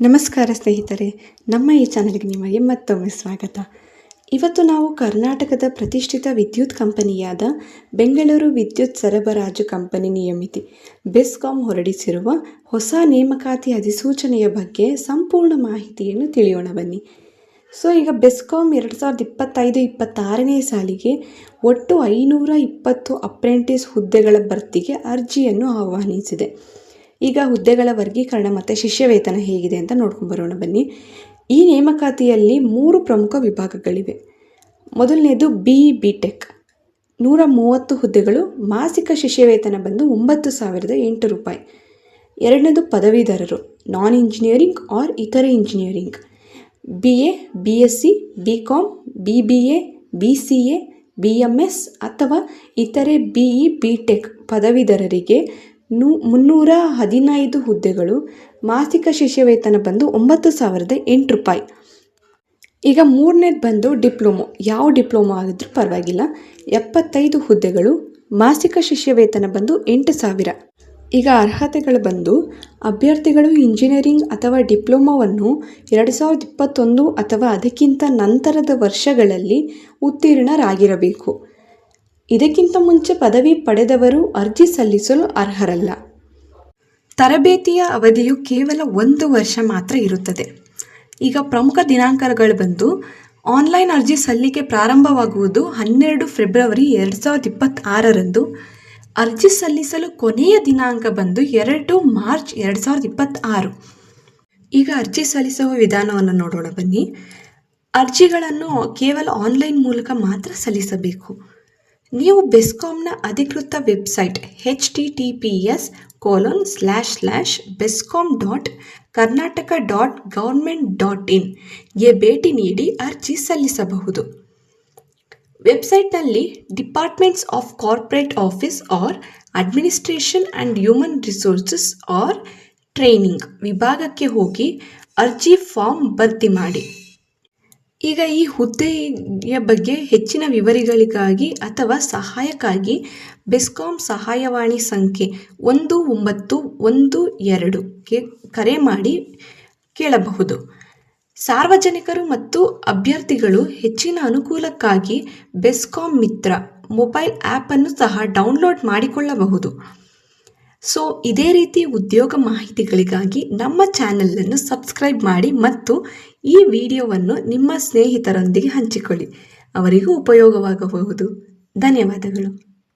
ನಮಸ್ಕಾರ ಸ್ನೇಹಿತರೆ, ನಮ್ಮ ಈ ಚಾನೆಲ್ಗೆ ನಿಮಗೆ ಮತ್ತೊಮ್ಮೆ ಸ್ವಾಗತ. ಇವತ್ತು ನಾವು ಕರ್ನಾಟಕದ ಪ್ರತಿಷ್ಠಿತ ವಿದ್ಯುತ್ ಕಂಪನಿಯಾದ ಬೆಂಗಳೂರು ವಿದ್ಯುತ್ ಸರಬರಾಜು ಕಂಪನಿ ನಿಯಮಿತಿ ಬೆಸ್ಕಾಂ ಹೊರಡಿಸಿರುವ ಹೊಸ ನೇಮಕಾತಿ ಅಧಿಸೂಚನೆಯ ಬಗ್ಗೆ ಸಂಪೂರ್ಣ ಮಾಹಿತಿಯನ್ನು ತಿಳಿಯೋಣ ಬನ್ನಿ. ಈಗ ಬೆಸ್ಕಾಂ 2025-26ನೇ ಸಾಲಿಗೆ ಒಟ್ಟು 520 ಅಪ್ರೆಂಟಿಸ್ ಹುದ್ದೆಗಳ ಭರ್ತಿಗೆ ಅರ್ಜಿಯನ್ನು ಆಹ್ವಾನಿಸಿದೆ. ಈಗ ಹುದ್ದೆಗಳ ವರ್ಗೀಕರಣ ಮತ್ತು ಶಿಷ್ಯವೇತನ ಹೇಗಿದೆ ಅಂತ ನೋಡ್ಕೊಂಬರೋಣ ಬನ್ನಿ. ಈ ನೇಮಕಾತಿಯಲ್ಲಿ 3 ಪ್ರಮುಖ ವಿಭಾಗಗಳಿವೆ. ಮೊದಲನೇದು BE/BTech 130 ಹುದ್ದೆಗಳು, ಮಾಸಿಕ ಶಿಷ್ಯವೇತನ ಬಂದು 9,008 ರೂಪಾಯಿ. ಎರಡನೇದು ಪದವೀಧರರು, ನಾನ್ ಇಂಜಿನಿಯರಿಂಗ್ ಆರ್ ಇತರೆ engineering, BA, BSc, BCom, BBA, BCA, BMS ಅಥವಾ ಇತರೆ BE/BTech ಪದವೀಧರರಿಗೆ 315 ಹುದ್ದೆಗಳು, ಮಾಸಿಕ ಶಿಷ್ಯವೇತನ ಬಂದು 9,008 ರೂಪಾಯಿ. ಈಗ ಮೂರನೇದು ಬಂದು ಡಿಪ್ಲೊಮೊ, ಯಾವ ಡಿಪ್ಲೊಮೊ ಆಗಿದ್ರೂ ಪರವಾಗಿಲ್ಲ, 75 ಹುದ್ದೆಗಳು, ಮಾಸಿಕ ಶಿಷ್ಯವೇತನ ಬಂದು 8,000. ಈಗ ಅರ್ಹತೆಗಳು ಬಂದು ಅಭ್ಯರ್ಥಿಗಳು ಇಂಜಿನಿಯರಿಂಗ್ ಅಥವಾ ಡಿಪ್ಲೊಮೊವನ್ನು 2021 ಅಥವಾ ಅದಕ್ಕಿಂತ ನಂತರದ ವರ್ಷಗಳಲ್ಲಿ ಉತ್ತೀರ್ಣರಾಗಿರಬೇಕು. ಇದಕ್ಕಿಂತ ಮುಂಚೆ ಪದವಿ ಪಡೆದವರು ಅರ್ಜಿ ಸಲ್ಲಿಸಲು ಅರ್ಹರಲ್ಲ. ತರಬೇತಿಯ ಅವಧಿಯು ಕೇವಲ 1 ವರ್ಷ ಮಾತ್ರ ಇರುತ್ತದೆ. ಈಗ ಪ್ರಮುಖ ದಿನಾಂಕಗಳು ಬಂದು ಆನ್ಲೈನ್ ಅರ್ಜಿ ಸಲ್ಲಿಕೆ ಪ್ರಾರಂಭವಾಗುವುದು 12 ಫೆಬ್ರವರಿ 2026ರಂದು. ಅರ್ಜಿ ಸಲ್ಲಿಸಲು ಕೊನೆಯ ದಿನಾಂಕ ಬಂದು 2 ಮಾರ್ಚ್ 2026. ಈಗ ಅರ್ಜಿ ಸಲ್ಲಿಸುವ ವಿಧಾನವನ್ನು ನೋಡೋಣ ಬನ್ನಿ. ಅರ್ಜಿಗಳನ್ನು ಕೇವಲ ಆನ್ಲೈನ್ ಮೂಲಕ ಮಾತ್ರ ಸಲ್ಲಿಸಬೇಕು. ನೀವು ಬೆಸ್ಕಾಂನ ಅಧಿಕೃತ ವೆಬ್ಸೈಟ್ https://bescom.karnataka.government.in ಭೇಟಿ ನೀಡಿ ಅರ್ಜಿ ಸಲ್ಲಿಸಬಹುದು. ವೆಬ್ಸೈಟ್ನಲ್ಲಿ departments of corporate office or administration and human resources or training ವಿಭಾಗಕ್ಕೆ ಹೋಗಿ ಅರ್ಜಿ ಫಾರ್ಮ್ ಭರ್ತಿ ಮಾಡಿ. ಈಗ ಈ ಹುದ್ದೆಯ ಬಗ್ಗೆ ಹೆಚ್ಚಿನ ವಿವರಗಳಿಗಾಗಿ ಅಥವಾ ಸಹಾಯಕ್ಕಾಗಿ ಬೆಸ್ಕಾಂ ಸಹಾಯವಾಣಿ ಸಂಖ್ಯೆ 1912ಗೆ ಕರೆ ಮಾಡಿ ಕೇಳಬಹುದು. ಸಾರ್ವಜನಿಕರು ಮತ್ತು ಅಭ್ಯರ್ಥಿಗಳು ಹೆಚ್ಚಿನ ಅನುಕೂಲಕ್ಕಾಗಿ ಬೆಸ್ಕಾಂ ಮಿತ್ರ ಮೊಬೈಲ್ ಆ್ಯಪನ್ನು ಸಹ ಡೌನ್ಲೋಡ್ ಮಾಡಿಕೊಳ್ಳಬಹುದು. ಇದೇ ರೀತಿ ಉದ್ಯೋಗ ಮಾಹಿತಿಗಳಿಗಾಗಿ ನಮ್ಮ ಚಾನೆಲನ್ನು ಸಬ್ಸ್ಕ್ರೈಬ್ ಮಾಡಿ ಮತ್ತು ಈ ವಿಡಿಯೋವನ್ನು ನಿಮ್ಮ ಸ್ನೇಹಿತರೊಂದಿಗೆ ಹಂಚಿಕೊಳ್ಳಿ. ಅವರಿಗೂ ಉಪಯೋಗವಾಗಬಹುದು. ಧನ್ಯವಾದಗಳು.